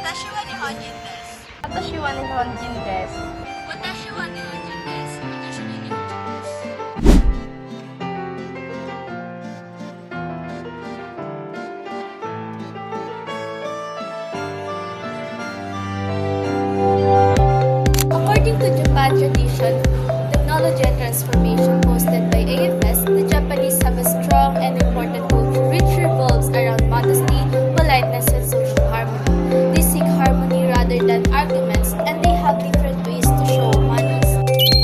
私は日本人です。私は日本人です。私は日本人です。私は日本人です。According to Japan tradition, technology and transformation posted by AFS, the Japanese have a strong and important culture which revolves around modesty, politeness, and social harmony. They seek harmony rather than arguments, and they have different ways to show manners.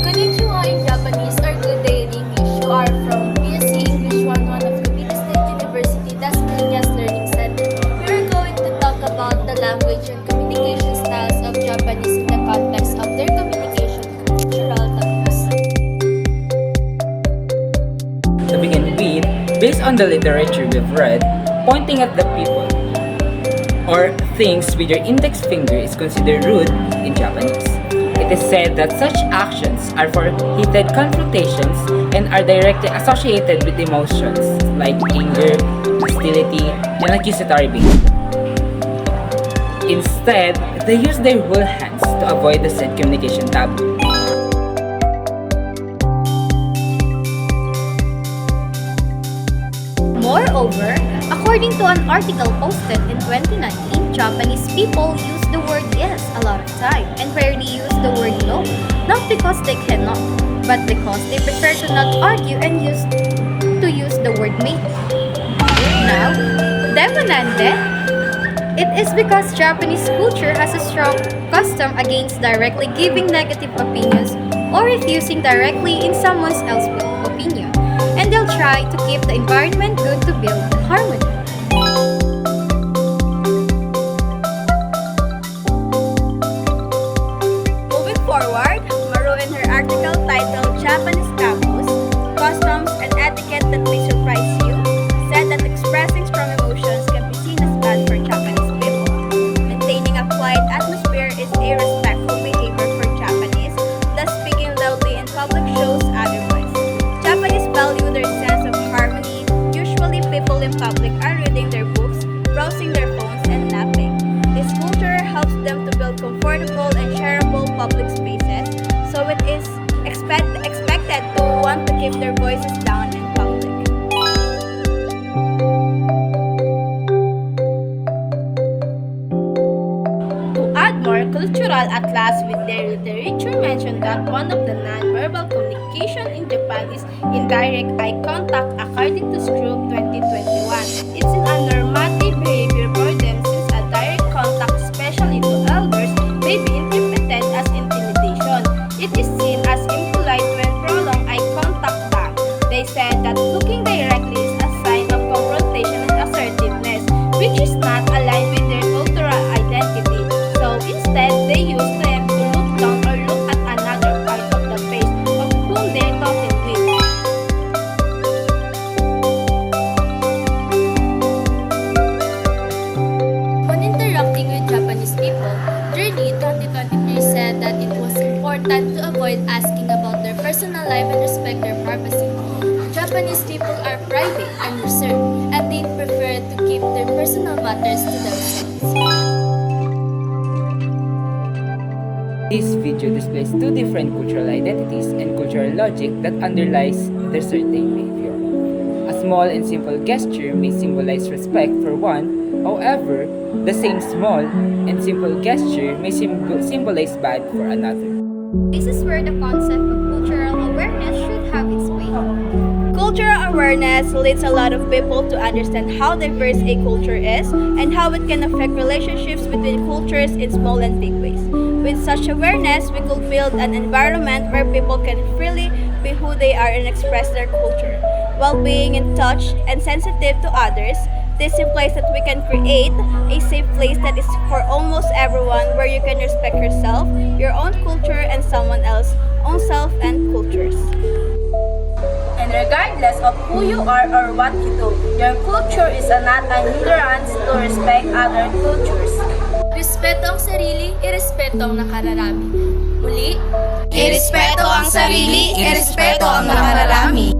Konnichiwa in Japanese or good day in English. You are from BSc English 101 of Filipino State University, Das Piñas Learning Center. We are going to talk about the language and communication styles of Japanese in the context of their communication cultural taboos. To begin with, based on the literature we've read, pointing at the people or things with your index finger is considered rude in Japanese. It is said that such actions are for heated confrontations and are directly associated with emotions like anger, hostility, and accusatory behavior. Instead, they use their whole hands to avoid the said communication taboo. Moreover, according to an article posted in 2019, Japanese people use the word yes a lot of time and rarely use the word no, not because they cannot, but because they prefer to not argue and use the word maybe. Now, demonande? It is because Japanese culture has a strong custom against directly giving negative opinions or refusing directly in someone else's opinion, and they'll try to keep the environment good to build harmony. Moving forward, Maru in her article titled Japanese Taboos, Customs and Etiquette That May Surprise You, said that expressing strong emotions can be seen as bad for Japanese people. Maintaining a quiet atmosphere is a respectful behavior for Japanese, thus speaking loudly in public shows otherwise. Japanese value their sense of harmony. Usually people in public are reading their books, browsing their phones, and napping. This culture helps them to build comfortable and shareable public spaces, so it is expected to want to keep their voices down in public. To add more cultural atlas with their literature mentioned that one of the non-verbal communication in Japan is indirect eye contact according to Group 2021. It's an unnormative behavior for them since a direct contact, especially to elders, may be interpreted as intimidation. It is seen as impolite when prolonged eye contact back. They said that looking directly is a sign of confrontation and assertiveness, which is not aligned with their cultural identity. So instead, they use them to look down or look at another part of the face of whom they're talking with. When interacting with Japanese people, Journey 2023 said that it was important to avoid asking about their personal life and respect their privacy. Japanese people are private and reserved, and they prefer to keep their personal matters to themselves. This video displays two different cultural identities and cultural logic that underlies their certain behavior. A small and simple gesture may symbolize respect for one, however, the same small and simple gesture may symbolize bad for another. This is where the concept of cultural awareness should have its way. Cultural awareness leads a lot of people to understand how diverse a culture is and how it can affect relationships between cultures in small and big ways. With such awareness, we could build an environment where people can freely be who they are and express their culture, while being in touch and sensitive to others. This implies that we can create a safe place that is for almost everyone, where you can respect yourself, your own culture, and someone else's own self and cultures. And regardless of who you are or what you do, your culture is not an hindrance to respect other cultures. Respeto ang sarili, irespeto ang nakararami. Muli, Irespeto ang sarili, irespeto ang nakararami.